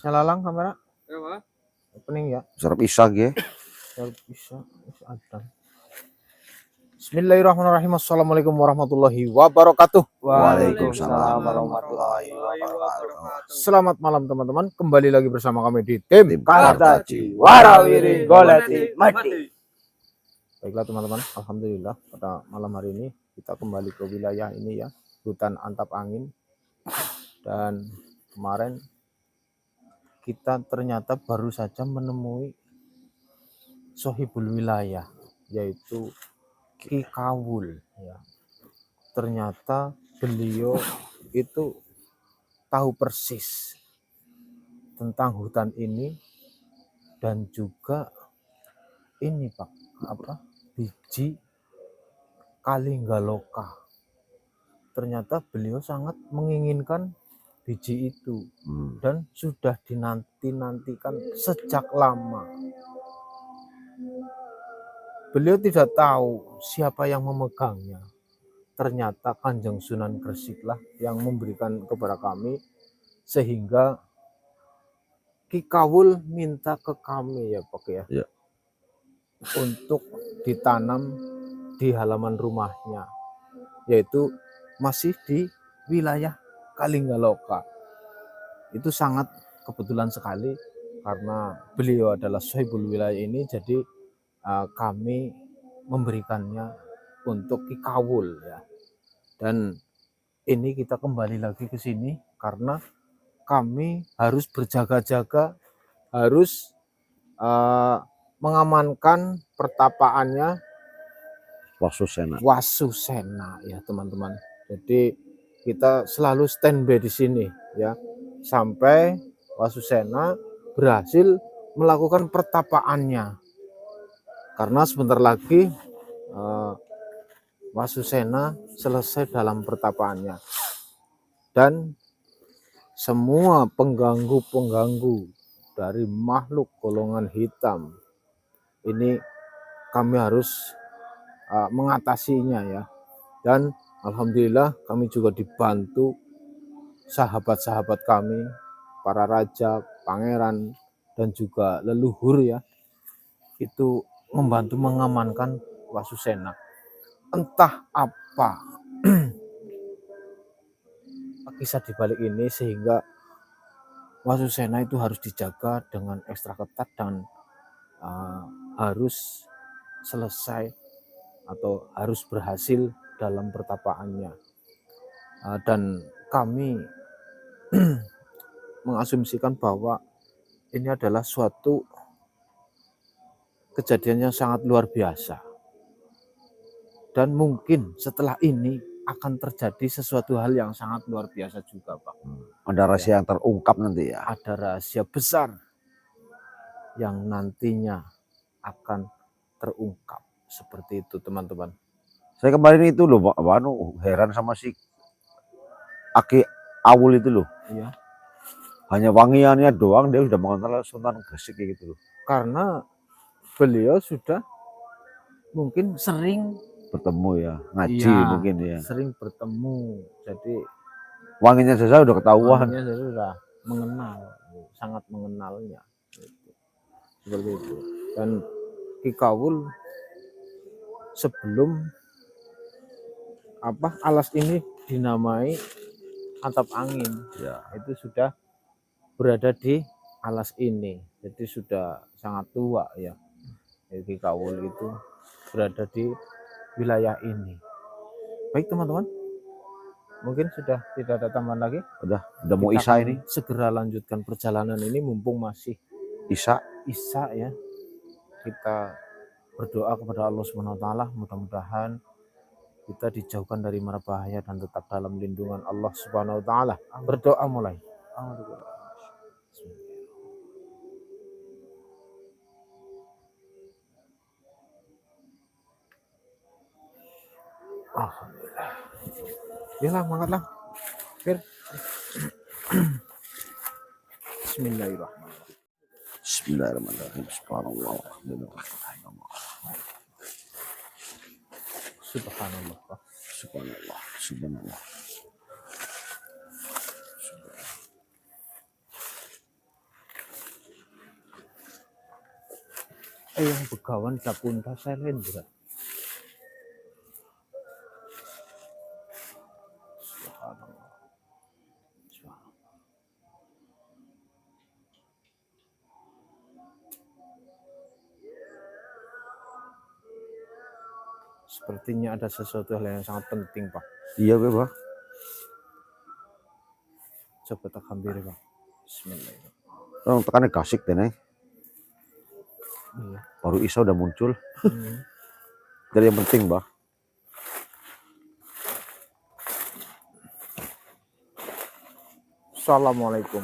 Nyalalang kamera. Opening ya. Serap isak ya. Bisa ada. Bismillahirrahmanirrahim. Assalamualaikum warahmatullahi wabarakatuh. Waalaikumsalam warahmatullahi wabarakatuh. Selamat malam teman-teman. Kembali lagi bersama kami di tim Kartaji Warawiri Goleti Mati. Baiklah teman-teman, alhamdulillah pada malam hari ini kita kembali ke wilayah ini ya, hutan Antap Angin. Dan kemarin kita ternyata baru saja menemui sohibul wilayah, yaitu Ki Kawul ya. Ternyata beliau itu tahu persis tentang hutan ini dan juga ini Pak, biji Kalinggaloka. Ternyata beliau sangat menginginkan biji itu dan sudah dinanti-nantikan sejak lama. Beliau tidak tahu siapa yang memegangnya. Ternyata Kanjeng Sunan Gresik lah yang memberikan kepada kami, sehingga Ki Kawul minta ke kami ya Pak ya, untuk ditanam di halaman rumahnya, yaitu masih di wilayah Kalinggaloka. Itu sangat kebetulan sekali karena beliau adalah sohibul wilayah ini, jadi kami memberikannya untuk Ki Kawul ya. Dan ini kita kembali lagi ke sini karena kami harus berjaga-jaga, harus mengamankan pertapaannya Wasusena ya teman-teman. Jadi kita selalu standby di sini ya sampai Wasusena berhasil melakukan pertapaannya. Karena sebentar lagi Wasusena selesai dalam pertapaannya. Dan semua pengganggu-pengganggu dari makhluk golongan hitam ini kami harus mengatasinya ya. Dan alhamdulillah kami juga dibantu sahabat-sahabat kami, para raja, pangeran, dan juga leluhur ya, itu membantu mengamankan Wasusena. Entah apa kisah dibalik ini sehingga Wasusena itu harus dijaga dengan ekstra ketat dan harus selesai atau harus berhasil dalam pertapaannya. Dan kami mengasumsikan bahwa ini adalah suatu kejadian yang sangat luar biasa. Dan mungkin setelah ini akan terjadi sesuatu hal yang sangat luar biasa juga Pak. Ada rahasia yang terungkap nanti ya. Ada rahasia besar yang nantinya akan terungkap. Seperti itu teman-teman. Saya kemarin itu loh, heran sama si Aki Awul itu loh. Iya. Hanya wangiannya doang dia sudah mengenal Sunan Gresik gitu loh. Karena beliau sudah mungkin sering bertemu ya, ngaji mungkin ya. Sering bertemu. Jadi wanginya saja udah ketahuan. Wanginya saja sudah mengenal, sangat mengenalnya. Seperti itu. Dan Ki Kawul sebelum alas ini dinamai Antap Angin ya, itu sudah berada di alas ini, jadi sudah sangat tua ya. Ki Kawul itu berada di wilayah ini. Baik teman-teman, mungkin sudah tidak ada tambahan lagi. Udah mau isya ini. Segera lanjutkan perjalanan ini mumpung masih isya ya. Kita berdoa kepada Allah Subhanahu wa taala, mudah-mudahan kita dijauhkan dari mara bahaya dan tetap dalam lindungan Allah Subhanahu wa taala. Berdoa mulai. Alhamdulillah. Yalah, mangkatlah. Fir. Bismillahirrahmanirrahim. Bismillahirrahmanirrahim. Subhanallah. Subhanallah. Eyang Begawan Dakunta Sailendra. Subhanallah. Subhanallah. Sepertinya ada sesuatu hal yang sangat penting, Pak. Iya gue Pak. Coba tak hampiri, Pak. Bismillahirrahmanirrahim. Orang tekannya kasik deh, Iya. baru Isa udah muncul. Jadi yang penting Pak. Assalamualaikum.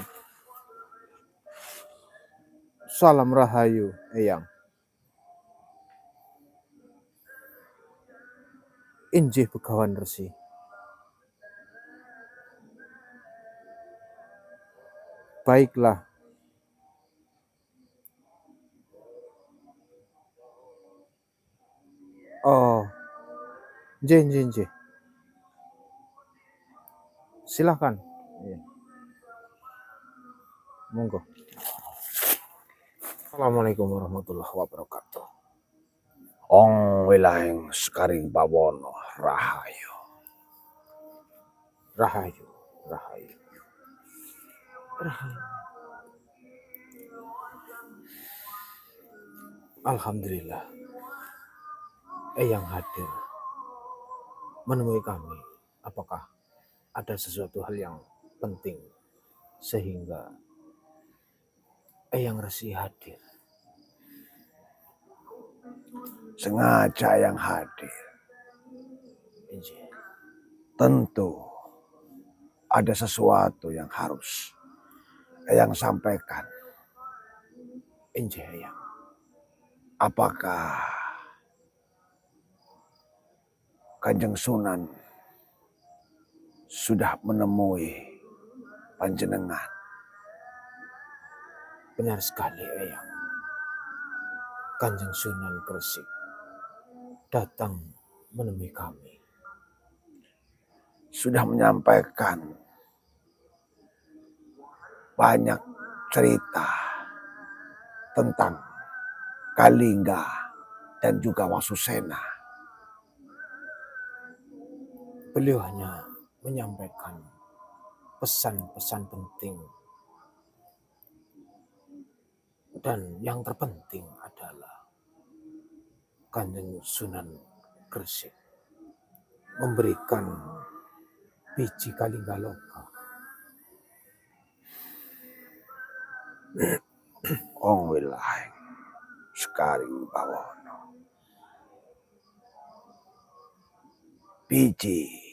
Salam Rahayu, Eyang. Injih Begawan Resi. Baiklah. Oh, nggih. Silakan. Iya. Monggo. Assalamualaikum warahmatullahi wabarakatuh. Ong wilayang Sekaring Bawono Rahayu. Rahayu. Alhamdulillah. Eyang hadir menemui kami. Apakah ada sesuatu hal yang penting sehingga Eyang Resi hadir? Sengaja yang hadir. Injih. Tentu ada sesuatu yang harus Eyang sampaikan. Injih, Eyang. Apakah Kanjeng Sunan sudah menemui panjenengan? Benar sekali, Eyang. Kanjeng Sunan Gresik datang menemui kami. Sudah menyampaikan banyak cerita tentang Kalingga dan juga Wasusena. Beliau hanya menyampaikan pesan-pesan penting. Dan yang terpenting adalah Kanjeng Sunan Gresik memberikan biji Kalinggaloka. Ong wilayang Sekaring Bawono. Biji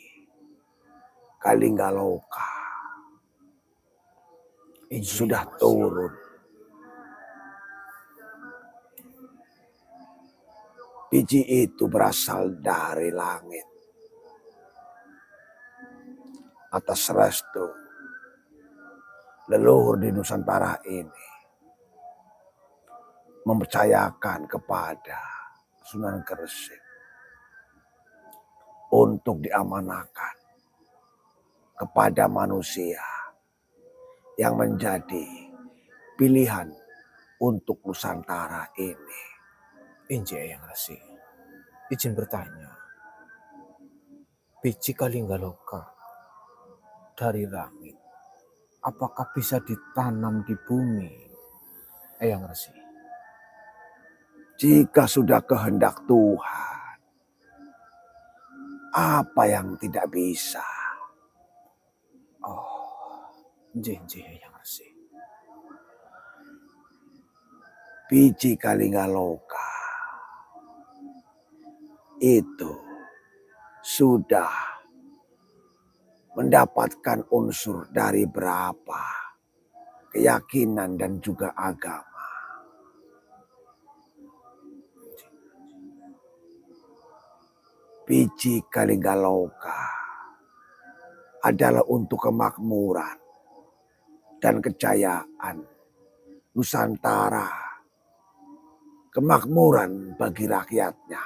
Kalinggaloka sudah turun. Biji itu berasal dari langit. Atas restu leluhur di Nusantara ini mempercayakan kepada Sunan Gresik untuk diamanahkan kepada manusia yang menjadi pilihan untuk Nusantara ini. Injih, Eyang Resi. Izin bertanya. Biji Kalinggaloka dari langit, apakah bisa ditanam di bumi, Eyang Resi? Jika sudah kehendak Tuhan, apa yang tidak bisa? Oh, injih, Eyang Resi. Biji Kalinggaloka itu sudah mendapatkan unsur dari berapa keyakinan dan juga agama. Biji Kalinggaloka adalah untuk kemakmuran dan kejayaan Nusantara, kemakmuran bagi rakyatnya.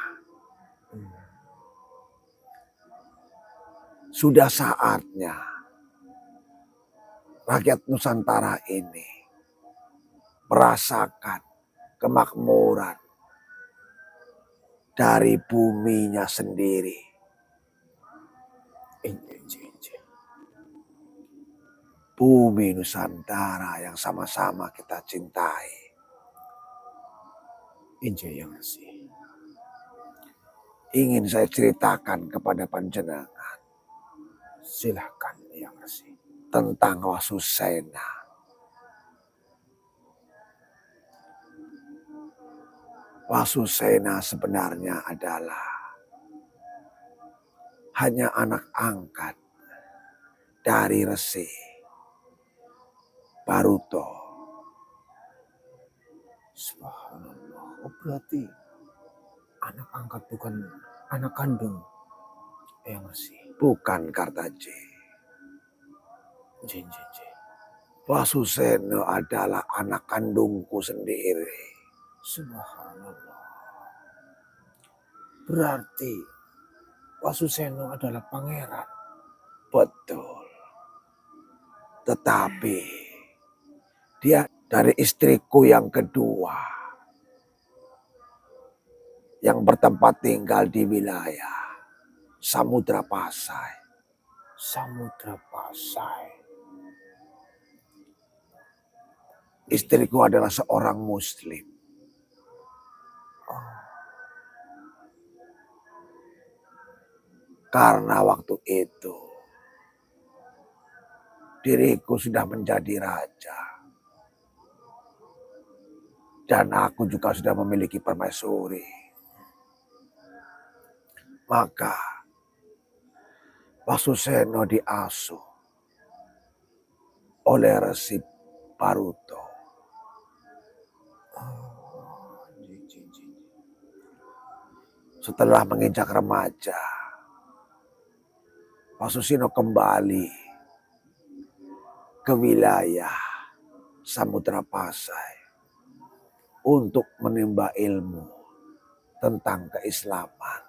Sudah saatnya rakyat Nusantara ini merasakan kemakmuran dari buminya sendiri. Bumi Nusantara yang sama-sama kita cintai. Yang Resi. Ingin saya ceritakan kepada panjenengan. Silahkan Yang Resi. Tentang Wasusena. Wasusena sebenarnya adalah hanya anak angkat dari Resi Baruto. Subhanallah. Oh, berarti anak angkat bukan anak kandung Yang Resi. Bukan Kartaji. J. Wasusena adalah anak kandungku sendiri. Subhanallah. Berarti Wasuseno adalah pangeran. Betul. Tetapi dia dari istriku yang kedua yang bertempat tinggal di wilayah Samudra Pasai. Samudra Pasai. Istriku adalah seorang Muslim. Karena waktu itu diriku sudah menjadi raja. Dan aku juga sudah memiliki permaisuri. Maka Wasuseno diasuh oleh Resi Baruto. Setelah menginjak remaja, Wasuseno kembali ke wilayah Samudra Pasai untuk menimba ilmu tentang keislaman.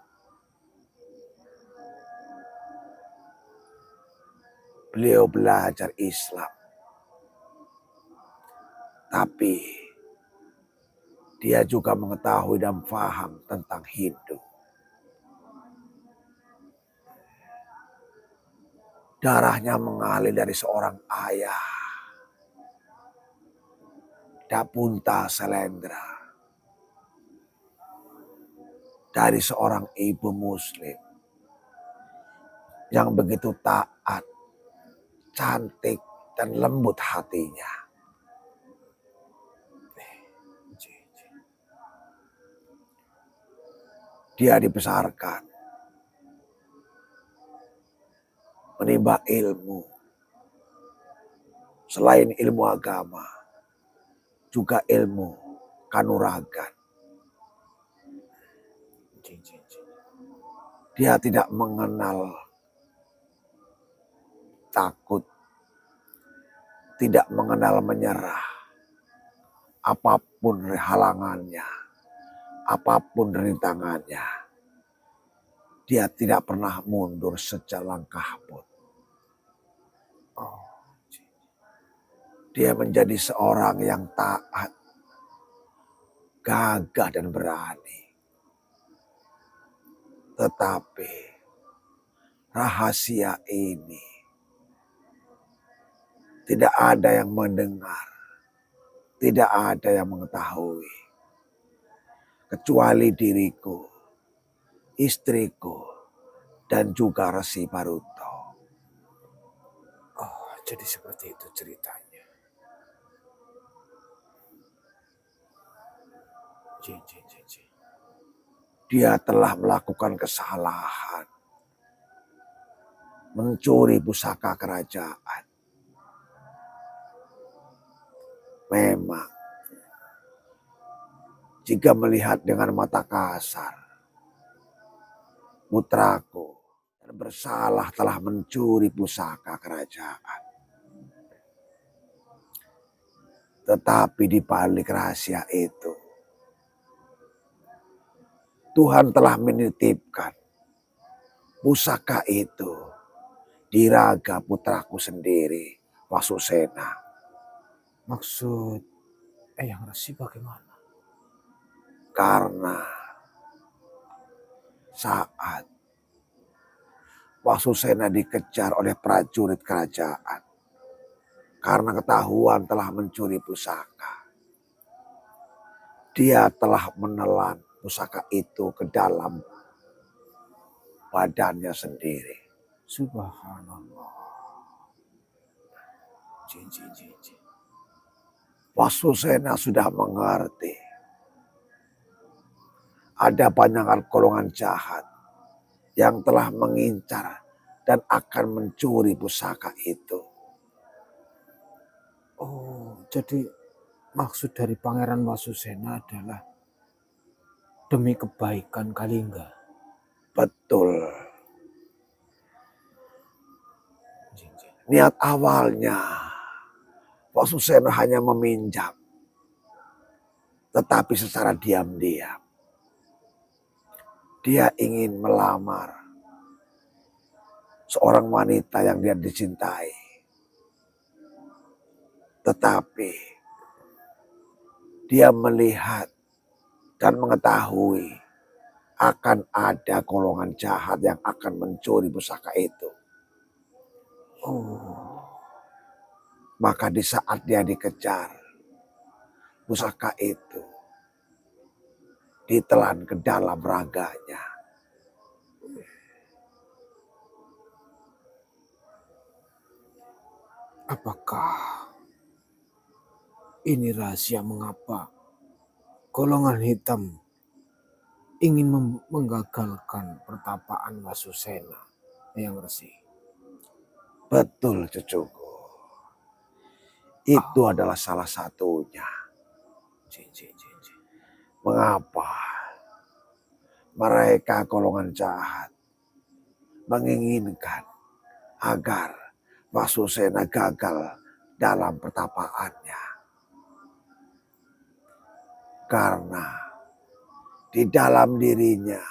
Beliau belajar Islam. Tapi dia juga mengetahui dan paham tentang Hindu. Darahnya mengalir dari seorang ayah, Dapunta Selendra, dari seorang ibu Muslim yang begitu taat, cantik, dan lembut hatinya. Dia dibesarkan menimba ilmu. Selain ilmu agama, juga ilmu kanuragan. Dia tidak mengenal takut, tidak mengenal menyerah. Apapun halangannya, apapun rintangannya, dia tidak pernah mundur sejalangkah pun. Dia menjadi seorang yang taat, gagah dan berani. Tetapi rahasia ini tidak ada yang mendengar, tidak ada yang mengetahui. Kecuali diriku, istriku, dan juga Resi Baruto. Oh, jadi seperti itu ceritanya. Dia telah melakukan kesalahan. Mencuri pusaka kerajaan. Memang, jika melihat dengan mata kasar, putraku bersalah telah mencuri pusaka kerajaan. Tetapi di balik rahasia itu, Tuhan telah menitipkan pusaka itu di raga putraku sendiri, Wasusena. Maksud Yang Resi bagaimana? Karena saat Wasusena dikejar oleh prajurit kerajaan karena ketahuan telah mencuri pusaka. Dia telah menelan pusaka itu ke dalam badannya sendiri. Subhanallah. Wasusena sudah mengerti. Ada banyak golongan jahat yang telah mengincar dan akan mencuri pusaka itu. Oh, jadi maksud dari Pangeran Wasusena adalah demi kebaikan Kalingga. Betul. Niat awalnya Wasusena hanya meminjam. Tetapi secara diam-diam dia ingin melamar seorang wanita yang dia dicintai. Tetapi dia melihat dan mengetahui akan ada golongan jahat yang akan mencuri pusaka itu. Oh, Maka di saat dia dikejar, pusaka itu ditelan ke dalam raganya. apakah ini rahasia mengapa golongan hitam ingin menggagalkan pertapaan Wasusena yang Resi? Betul cucuku. Itu adalah salah satunya. Mengapa mereka golongan jahat menginginkan agar Wasusena gagal dalam pertapaannya? Karena di dalam dirinya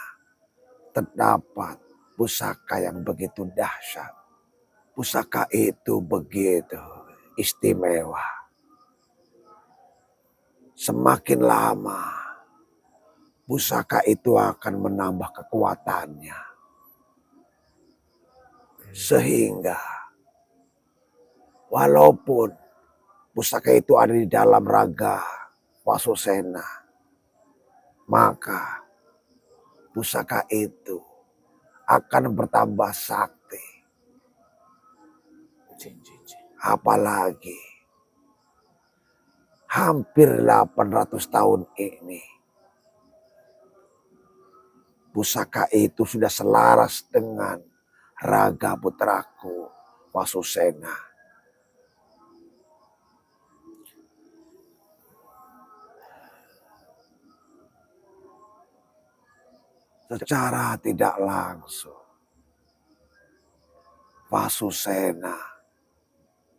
terdapat pusaka yang begitu dahsyat. Pusaka itu begitu istimewa. Semakin lama pusaka itu akan menambah kekuatannya. Sehingga walaupun pusaka itu ada di dalam raga Wasusena, maka pusaka itu akan bertambah sakti. Apalagi hampir 800 tahun ini pusaka itu sudah selaras dengan raga putraku Wasusena. Secara tidak langsung Wasusena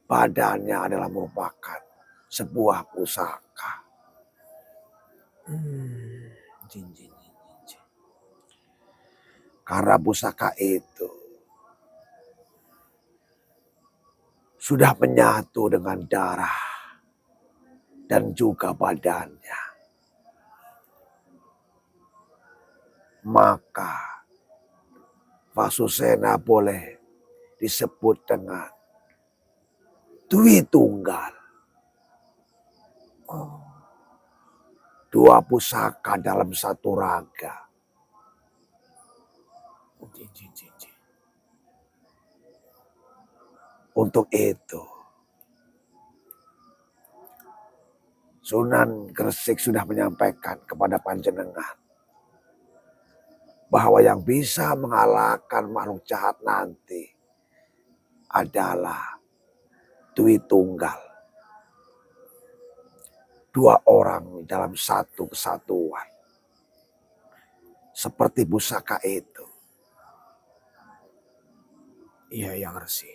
badannya adalah merupakan sebuah pusaka. Karena pusaka itu sudah menyatu dengan darah dan juga badannya. Maka Wasusena boleh disebut dengan Dwi Tunggal. Dua pusaka dalam satu raga. Untuk itu Sunan Gresik sudah menyampaikan kepada panjenengan bahwa yang bisa mengalahkan makhluk jahat nanti adalah Dwi Tunggal. Dua orang dalam satu kesatuan. Seperti pusaka itu. Iya, yang Resi.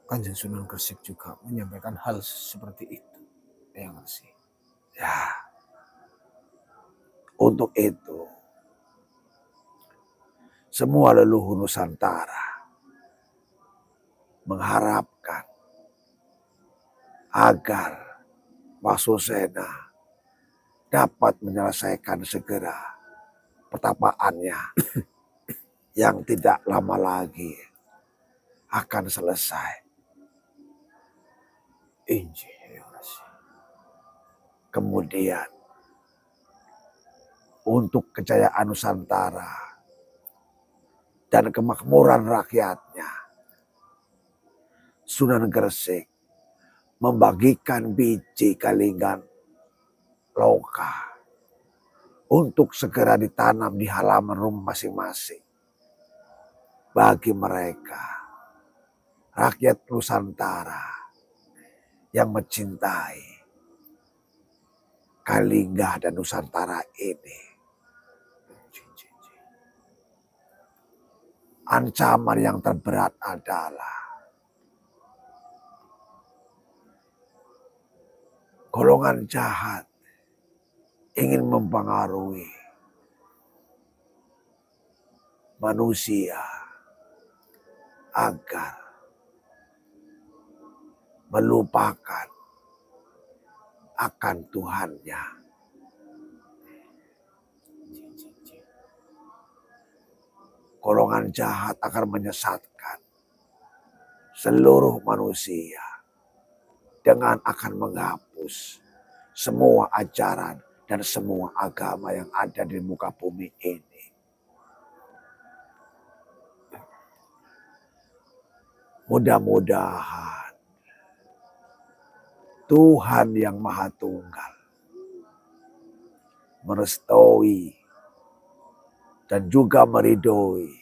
Kanjeng Sunan Gresik juga menyampaikan hal seperti itu, yang Resi. Ya, untuk itu semua leluhur Nusantara mengharapkan agar Wasusena dapat menyelesaikan segera pertapaannya yang tidak lama lagi akan selesai. Injih, Eyang Resi. Kemudian untuk kejayaan Nusantara dan kemakmuran rakyatnya, Sunan Gresik membagikan biji Kalinggan Loka untuk segera ditanam di halaman rumah masing-masing. Bagi mereka, rakyat Nusantara yang mencintai Kalingga dan Nusantara ini. Ancaman yang terberat adalah golongan jahat ingin mempengaruhi manusia agar melupakan akan Tuhannya. Golongan jahat akan menyesatkan seluruh manusia dengan akan menghapus semua ajaran dan semua agama yang ada di muka bumi ini. Mudah-mudahan Tuhan yang Maha Tunggal merestui dan juga meridhoi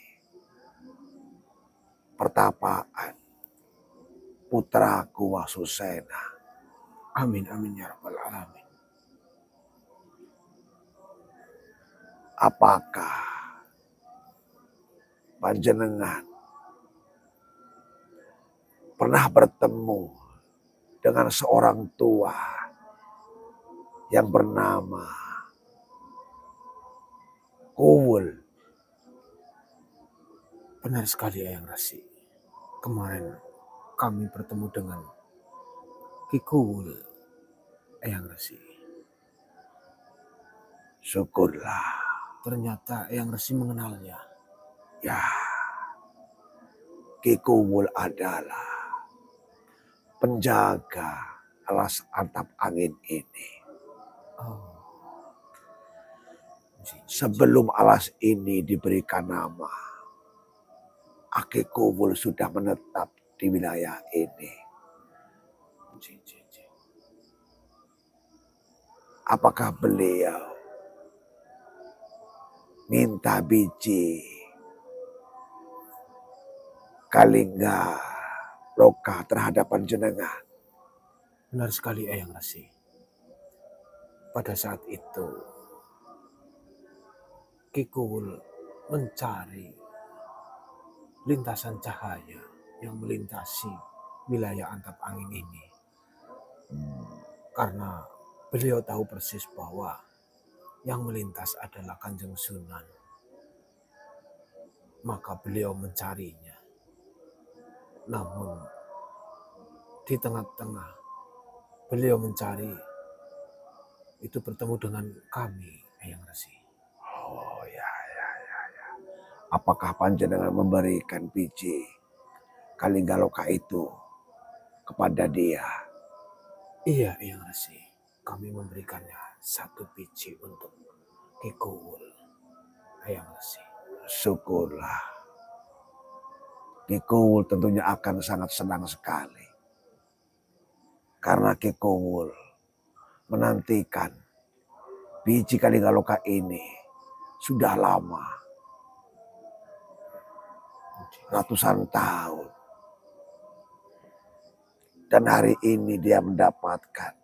pertapaan putraku Wasusena. Amin, amin ya rabbal alamin. Apakah panjenengan pernah bertemu dengan seorang tua yang bernama Kuwul? Benar sekali Eyang Resi. Kemarin kami bertemu dengan Ki Kuwul, Eyang Resi. Syukurlah. Ternyata Eyang Resi mengenalnya. Ya, Ki Kuwul adalah penjaga alas atap angin ini. Oh. Sebelum alas ini diberikan nama, Ki Kuwul sudah menetap di wilayah ini. Apakah beliau minta biji Kalingga Loka terhadap panjenengan? Benar sekali Eyang Resi. Pada saat itu Ki Kuwul mencari lintasan cahaya yang melintasi wilayah antap angin ini. Karena beliau tahu persis bahwa yang melintas adalah Kanjeng Sunan. Maka beliau mencarinya. Namun di tengah-tengah beliau mencari itu bertemu dengan kami, Eyang Resi. Oh ya. Apakah panjenengan memberikan biji Kalingga Loka itu kepada dia? Iya, Eyang Resi. Kami memberikannya 1 biji untuk Ki Kuwul, Eyang Resi. Syukurlah. Ki Kuwul tentunya akan sangat senang sekali. Karena Ki Kuwul menantikan biji Kalingga Loka ini sudah lama. Ratusan tahun. Dan hari ini dia mendapatkan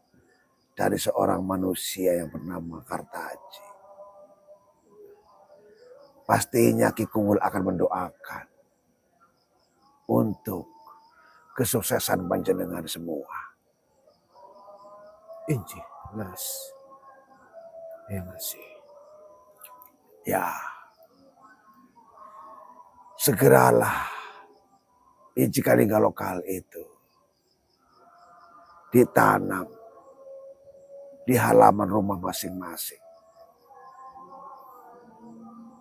dari seorang manusia yang bernama Kartaji. Pastinya Ki Kuwul akan mendoakan untuk kesuksesan panjenengan semua. Injih, leres. Eyang Resi. Ya, segeralah biji Kalingga lokal itu ditanam di halaman rumah masing-masing.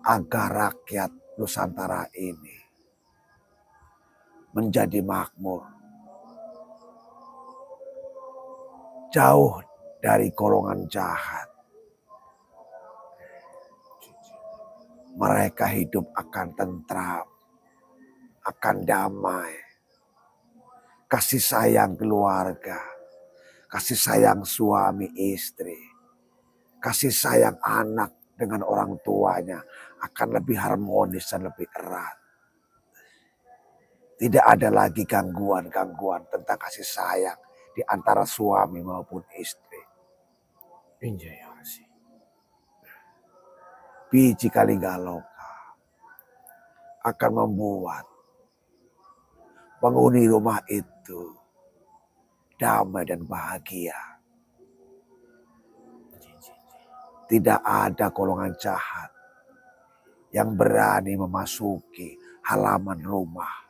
agar rakyat Nusantara ini menjadi makmur, jauh dari golongan jahat. Mereka hidup akan tentram, akan damai, kasih sayang keluarga, kasih sayang suami istri, kasih sayang anak dengan orang tuanya akan lebih harmonis dan lebih erat. Tidak ada lagi gangguan-gangguan tentang kasih sayang di antara suami maupun istri. Injay yang ngasih. Biji Kalinggaloka akan membuat penghuni rumah itu damai dan bahagia. Tidak ada golongan jahat yang berani memasuki halaman rumah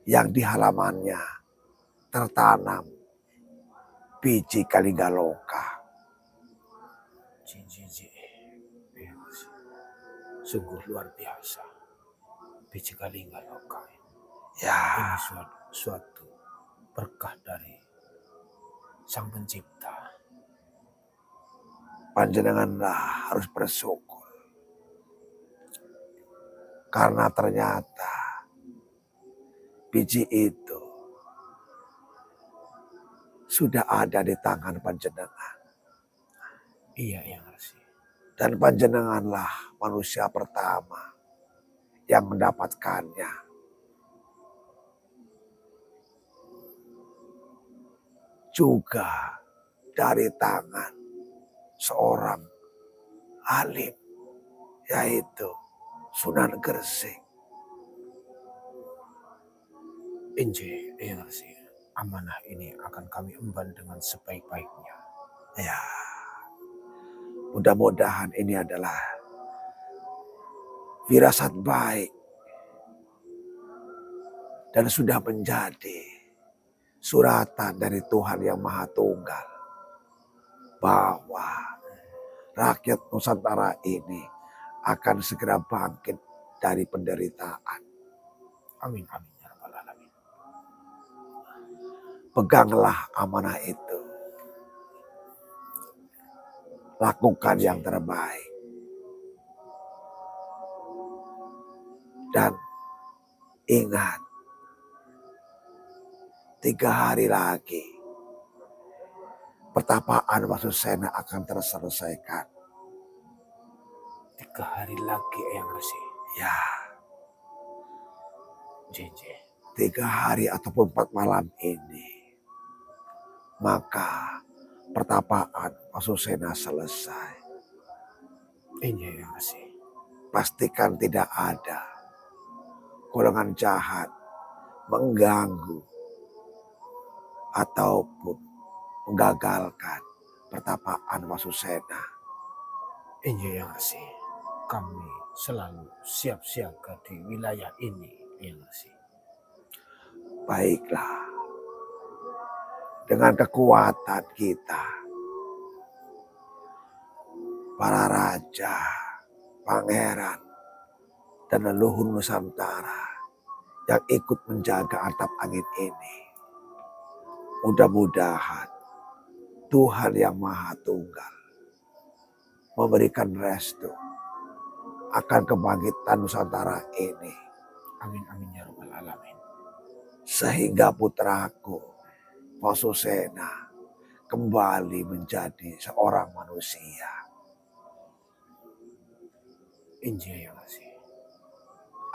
yang di halamannya tertanam biji Kalinggaloka. Sungguh luar biasa. Biji Kalinggaloka. Ya, Ini suatu berkah dari Sang Pencipta. panjenenganlah harus bersyukur. Karena ternyata biji itu sudah ada di tangan panjenengan. Iya yang ngasih. Dan panjenenganlah manusia pertama yang mendapatkannya. Juga dari tangan seorang alim, yaitu Sunan Gresik. Injay yang ngasih. Amanah ini akan kami emban dengan sebaik-baiknya. Ya, mudah-mudahan ini adalah firasat baik dan sudah menjadi suratan dari Tuhan yang Maha Tunggal bahwa rakyat Nusantara ini akan segera bangkit dari penderitaan. Amin amin ya rabbal alamin. Peganglah amanah itu. Lakukan yang terbaik. Dan ingat, 3 hari lagi pertapaan Wasusena akan terselesaikan. 3 hari lagi yang ngasih. Ya, Injay. 3 hari ataupun 4 malam ini. Maka pertapaan Wasusena selesai. Injay yang ngasih. Pastikan tidak ada golongan jahat mengganggu ataupun menggagalkan pertapaan Wasusena. Injay yang ngasih. Kami selalu siap siaga di wilayah ini yang ngasih. Baiklah. Dengan kekuatan kita, para raja, pangeran, dan leluhur Nusantara yang ikut menjaga atap angin ini. Mudah-mudahan Tuhan yang Maha Tunggal memberikan restu akan kebangkitan Nusantara ini. Amin amin ya rabbal alamin. Sehingga putraku Wasusena kembali menjadi seorang manusia. Injay yang ngasih.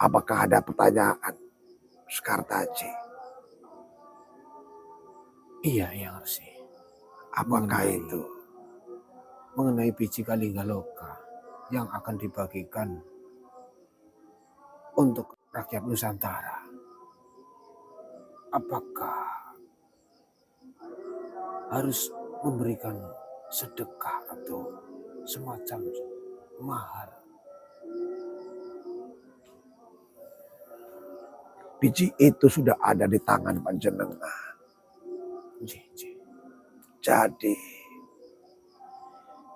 Apakah ada pertanyaan, Sekartaji? Iya yang ngasih. Apakah itu? Mengenai biji Kalinggaloka yang akan dibagikan untuk rakyat Nusantara. Apakah harus memberikan sedekah atau semacam mahar? Biji itu sudah ada di tangan panjenengan. Jadi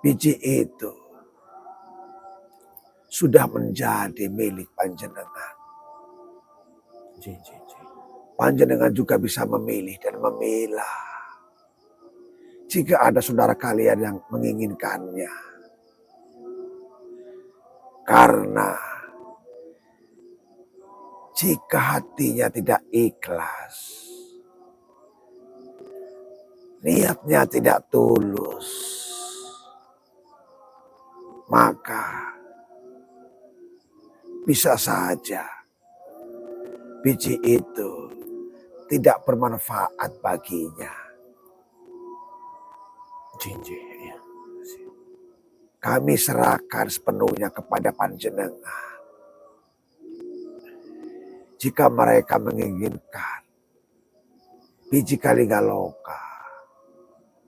biji itu sudah menjadi milik panjenengan. Panjenengan juga bisa memilih dan memilah. Jika ada saudara kalian yang menginginkannya. Karena jika hatinya tidak ikhlas, niatnya tidak tulus, maka bisa saja biji itu tidak bermanfaat baginya. Kami serahkan sepenuhnya kepada panjenengan. Jika mereka menginginkan biji Kaligaloka,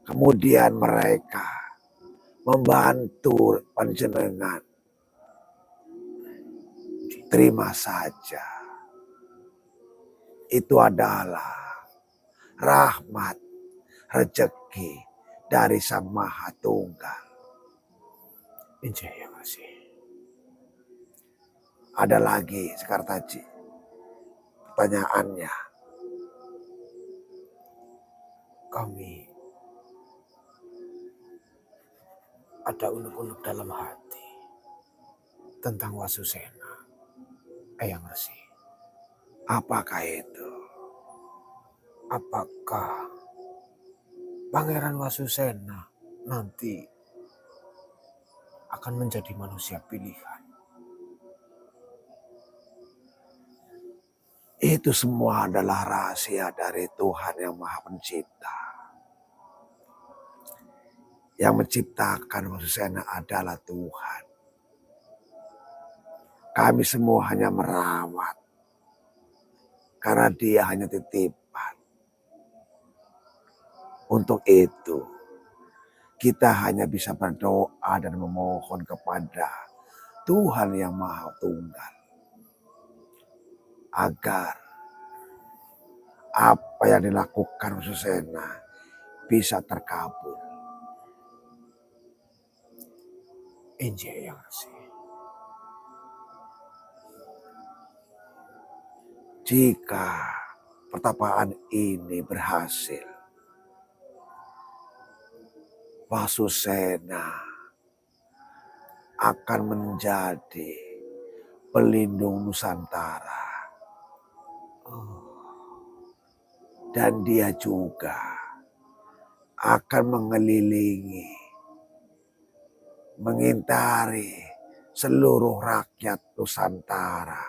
kemudian mereka membantu panjenengan, terima saja. Itu adalah rahmat, rezeki dari Sang Maha Tunggal. Ada lagi Sekartaji pertanyaannya. Kami ada unek-unek dalam hati tentang Wasusena, Eyang Resi. Apakah itu? Apakah Pangeran Wasusena nanti akan menjadi manusia pilihan? Itu semua adalah rahasia dari Tuhan yang Maha Pencipta. Yang menciptakan Wasusena adalah Tuhan. Kami semua hanya merawat. Karena dia hanya titipan. Untuk itu, kita hanya bisa berdoa dan memohon kepada Tuhan yang Maha Tunggal. Agar apa yang dilakukan Wasusena bisa terkabul. Injil yang Resi. Jika pertapaan ini berhasil, Wasusena akan menjadi pelindung Nusantara. Dan dia juga akan mengelilingi, mengintari seluruh rakyat Nusantara.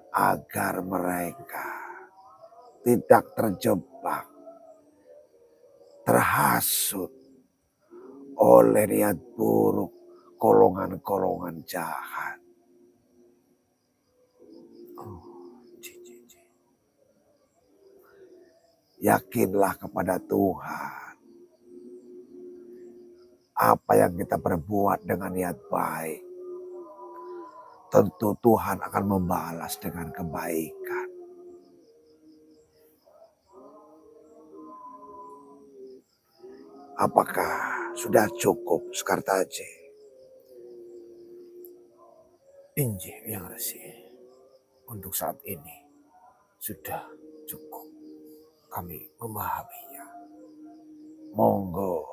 Agar mereka tidak terjebak, terhasut oleh niat buruk golongan-golongan jahat. Yakinlah kepada Tuhan. Apa yang kita perbuat dengan niat baik, tentu Tuhan akan membalas dengan kebaikan. Apakah sudah cukup Sekartaji? Injil yang Resi. Untuk saat ini sudah cukup. Kami memahaminya. Monggo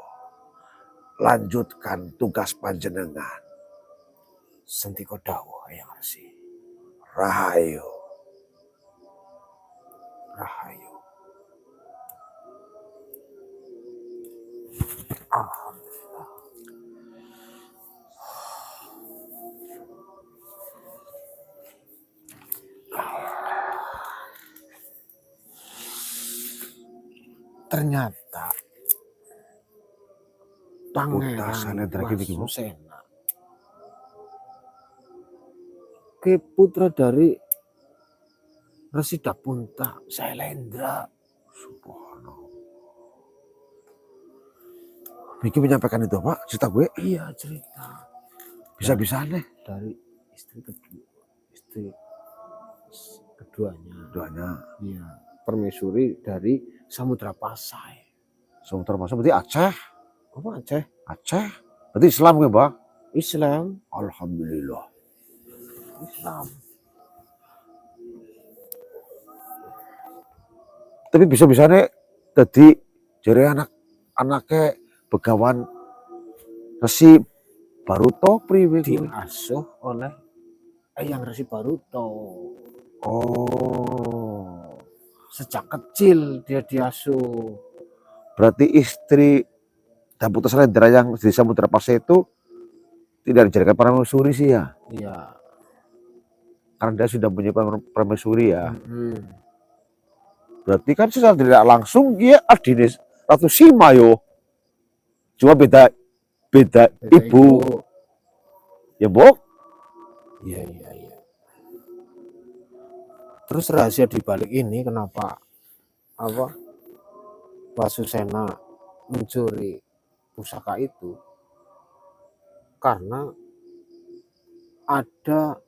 lanjutkan tugas panjenengan. Sentiko dawuh Eyang Resi. Rahayu. Rahayu. Alhamdulillah. Ternyata Pangeran Wasusena ke putra dari Resi Dapunta Sailendra. Subhanallah. Miki menyampaikan itu Pak, cerita gue? Iya, cerita. Bisa-bisa deh. Dari istri keduanya. Iya, permaisuri dari Samudra Pasai. Samudra Pasai berarti Aceh. Apa Aceh? Aceh. Berarti Islam gue, Bang. Islam. Alhamdulillah. Islam. Tapi bisa-bisanya tadi jare anaknya begawan Resi Baruto priwe kuwi? Diasuh oleh Eyang Resi Baruto. Oh. Sejak kecil dia diasuh. Berarti istri dan putra Selendra yang di Samudra Pasai itu tidak dijadikan permaisuri sih ya? Iya. Karena dia sudah punya permaisuri ya. Hmm. Berarti kan secara tidak langsung dia adine Ratu Sima yo. Cuma beda ibu. Ya, Bu? Iya. Terus rahasia di balik ini kenapa Wasusena mencuri pusaka itu? Karena ada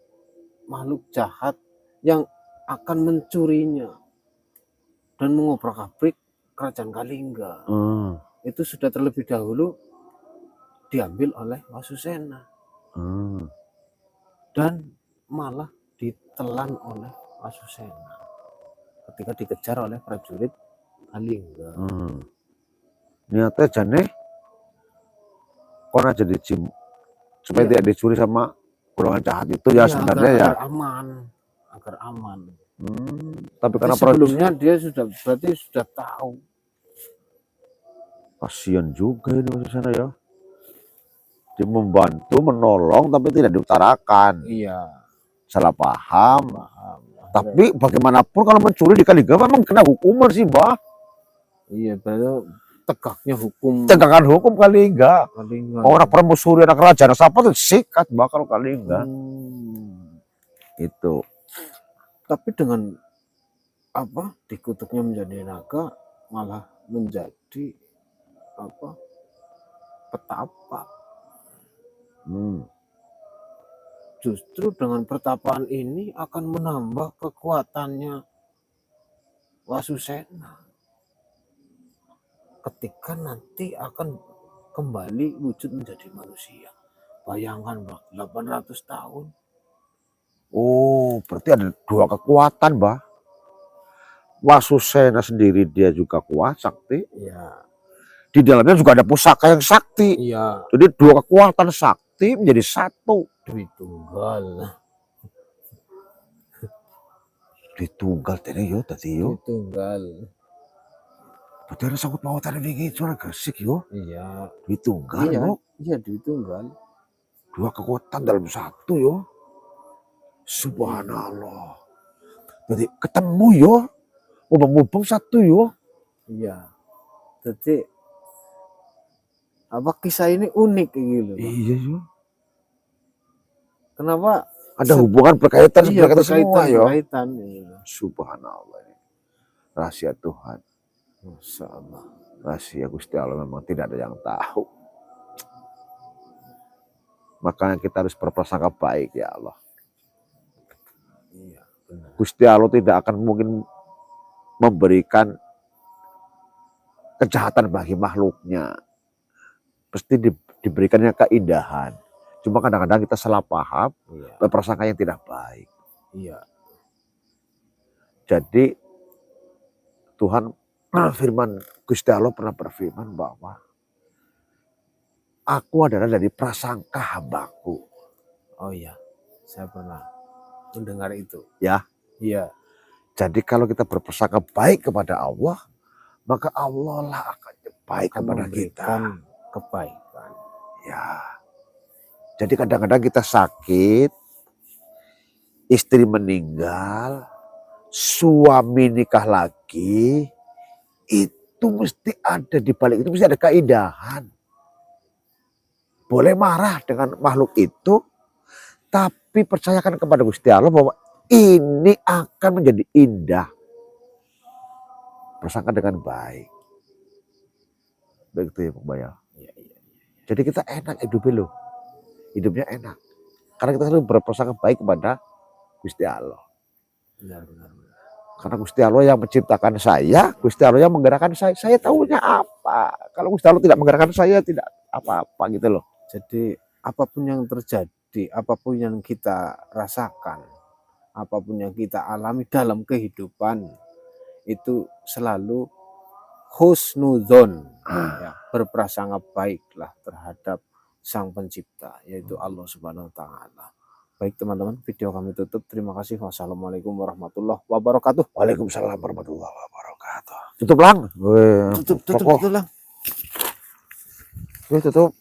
makhluk jahat yang akan mencurinya dan mengobrak-abrik kerajaan Kalingga. Itu sudah terlebih dahulu diambil oleh Wasusena. Dan malah ditelan oleh Wasusena ketika dikejar oleh prajurit Kalingga. Niatnya jane karena jadi jim supaya tidak dicuri sama golongan jahat itu ya sebenarnya ya. Agar aman. Tapi karena sebelumnya dia berarti sudah tahu. Kasian juga ini Wasusena ya. Dia membantu, menolong, tapi tidak diutarakan. Iya. Salah paham. Tapi bagaimanapun kalau mencuri di Kalingga memang kena hukuman sih, Mbah. Iya, berarti tegaknya hukum. Tegakkan hukum Kalingga. Orang permaisuri anak raja, anak siapa tuh sikat bakal Kalingga. Itu. Tapi dengan dikutuknya menjadi naga, malah menjadi petapa. Justru dengan pertapaan ini akan menambah kekuatannya Wasusena ketika nanti akan kembali wujud menjadi manusia. Bayangkan, Mbak, 800 tahun. Oh, berarti ada dua kekuatan, Mbah. Wasusena sendiri dia juga kuat, sakti. Iya. Di dalamnya juga ada pusaka yang sakti. Iya. Jadi dua kekuatan sakti menjadi satu. Dwi Tunggal. Dwi Tunggal tadi yo, Dwi Tunggal. Berarti ada sangkut pautan ini suara Gresik yo. Iya. Dwi Tunggal yo. Iya, Dwi Tunggal. Dua kekuatan dalam satu yo. Subhanallah. Berarti ketemu yo. Mubeng-mubeng satu yo. Iya. Jadi kisah ini unik gitu. Iya yo. Kenapa ada hubungan berkaitan semua yo. Iya. Subhanallah. Rahasia Tuhan. Masya Allah. Rahasia Gusti Allah memang tidak ada yang tahu. Makanya kita harus berprasangka baik ya Allah. Iya, benar. Gusti Allah tidak akan mungkin memberikan kejahatan bagi makhluknya. Pasti diberikannya keindahan. Cuma kadang-kadang kita salah paham, berprasangka yang tidak baik. Iya. Jadi Tuhan Gusti Allah pernah berfirman bahwa aku adalah dari prasangka hambaku. Oh iya, saya pernah mendengar itu. Ya. Iya. Jadi kalau kita berprasangka baik kepada Allah, maka Allah lah akan baik kepada kita. Kebaikan. Ya. Jadi kadang-kadang kita sakit, istri meninggal, suami nikah lagi, itu mesti ada di balik itu, mesti ada keindahan. Boleh marah dengan makhluk itu, tapi percayakan kepada Gusti Allah bahwa ini akan menjadi indah. Bersangka dengan baik. Begitu ya Pak Baya. Jadi kita enak hidupnya loh. Hidupnya enak. Karena kita selalu berprasangka baik kepada Gusti Allah. Benar. Karena Gusti Allah yang menciptakan saya, Gusti Allah yang menggerakkan saya. Saya tahunya apa? Kalau Gusti Allah tidak menggerakkan saya, tidak apa-apa gitu loh. Jadi apapun yang terjadi, apapun yang kita rasakan, apapun yang kita alami dalam kehidupan, itu selalu husnudzon, ya, berprasangka baiklah terhadap Sang Pencipta, yaitu Allah Subhanahu wa Ta'ala. Baik teman-teman, video kami tutup. Terima kasih. Wassalamualaikum warahmatullahi wabarakatuh. Waalaikumsalam warahmatullahi wabarakatuh. Tutup lang. Tutup lang. Tutup.